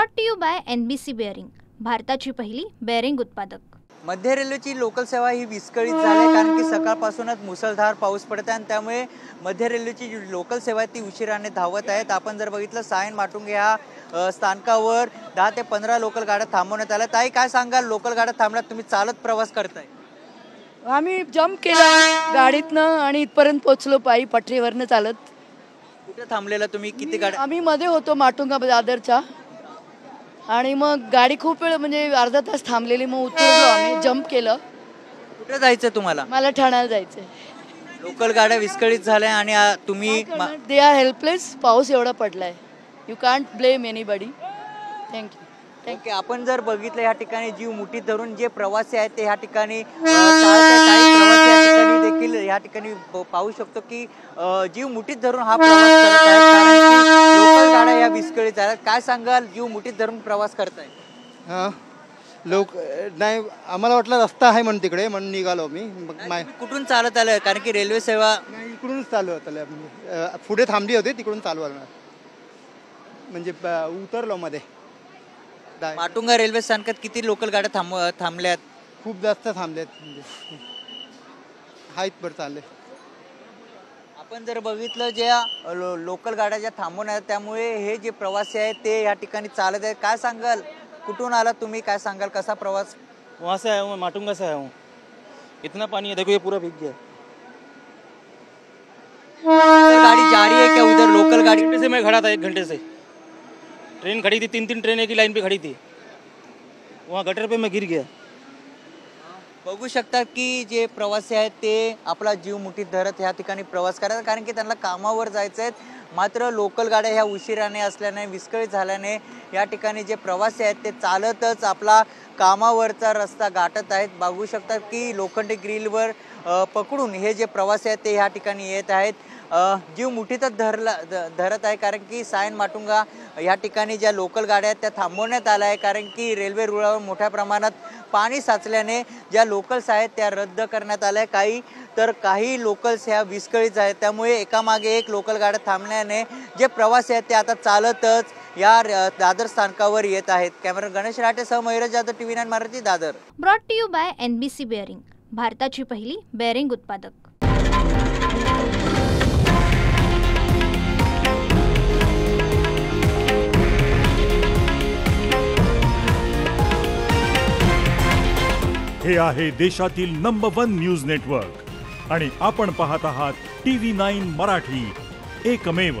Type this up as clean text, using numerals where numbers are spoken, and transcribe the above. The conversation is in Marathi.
Brought to you by NBC bearing, भारताची पहिली बेअरिंग उत्पादक। मध्य रेल्वेची लोकल सेवा ही विस्कळीत झाली कारण की सकाळपासूनच मुसळधार पाऊस पडत आहे आणि त्यामुळे मध्य रेल्वेची जी लोकल सेवा आहे ती उशिराने धावत आहेत। आपण जर बघितलं सायन माटुंगे ह्या स्थानकावर 10 ते 15 लोकल गाड्या थांबवण्यात आल्या। ताई काय सांगाल, लोकल गाड्या थांबल्यात, तुम्ही चालत प्रवास करताय? आम्ही जंप केला गाडीतनं आणि इथपर्यंत पोहोचलो पायी पटरीवरनं चालत। कुठे थांबलेला तुम्ही? किती गाड्या? आम्ही मध्ये होतो माटुंगा दादरच्या आणि मग गाडी खूप वेळ म्हणजे अर्धा तास थांबलेली, मग उतरलो आम्ही, जंप केलं। कुठे जायचं तुम्हाला? मला ठाण्याला जायचंय। लोकल गाड्या विस्कळीत झाल्या आणि तुम्ही दे आर हेल्पलेस। पाऊस एवढा पडलाय, you can't blame anybody. Thank you. Okay, आपण जर बघितलं या ठिकाणी जीव मुठीत धरून जे प्रवासी आहेत ते या ठिकाणी काही प्रवासी या ठिकाणी देखील या ठिकाणी पाहू शकतो की जीव मुठीत धरून हा प्रवास करत आहेत कारण की लोकल गाड्या या विस्कळीत आहेत। काय सांगाल, जीव मुठीत धरून प्रवास करताय? लोक नाही, आम्हाला वाटलं रस्ता आहे म्हणून तिकडे, म्हणून निघालो मी। कुठून चालत आलं? कारण की रेल्वे सेवा इकडूनच चालू होतं, पुढे थांबली होती तिकडून चालू आलं, म्हणजे उतरलो मध्ये। माटुंगा रेल्वे स्थानकात किती लोकल गाड्या थांबल्यात? खूप जास्त थांबल्यात, म्हणजे हाईत पर चालले। आपण जर बघितलं ज्या लोकल गाड्या ज्या थांबवण्यात त्यामुळे हे जे प्रवासी आहेत ते या ठिकाणी चालत आहेत। काय सांगाल, कुठून आला तुम्ही? काय सांगाल, कसा प्रवास? वहाँ से आया हूँ, माटुंगा से आया हूँ। इतना पानी है, देखो ये पूरा भीग गया। गाड़ी जा रही है क्या उधर? लोकल गाड़ी? घंटे से मैं खड़ा था, 1 घंटे से ट्रेन खड़ी थी, 3 ट्रेन एक ही लाइन पे खड़ी थी, वहाँ गटर पे मैं गिर गया। बघू शकतात की जे प्रवासी आहेत ते आपला जीव मुठीत धरत या ठिकाणी प्रवास करतात कारण की त्यांना कामावर जायचं आहे। मात्र लोकल गाड्या ह्या उशिराने असल्याने, विस्कळीत झाल्याने या ठिकाणी जे प्रवासी आहेत ते चालतच आपला कामावरचा रस्ता गाठत आहेत। बघू शकतात की लोखंडी ग्रिलवर पकडून हे जे प्रवासी आहेत ते या ठिकाणी येत आहेत। जीव मुठीतच धरत आहे कारण की सायन माटुंगा या ठिकाणी ज्या लोकल गाड्या आहेत त्या थांबवण्यात आल्या आहे कारण की रेल्वे रुळावर मोठ्या प्रमाणात पाणी साचल्याने ज्या लोकल्स आहेत त्या रद्द करण्यात आल्या। काही लोकल्स ह्या विस्कळीत आहेत, त्यामुळे एकामागे एक लोकल गाड्या थांबल्याने जे प्रवासी आहेत ते आता चालतच या दादर स्थानकावर येत आहेत। कॅमेरा गणेश राटेसह Mayur Jadhav, TV9 Marathi, Dadar. Brought to you by NBC bearing, भारताची पहिली बेअरिंग उत्पादक। हे आहे देशातील नंबर 1 न्यूज नेटवर्क आणि आपण पाहत आहात TV9 मराठी, एकमेव।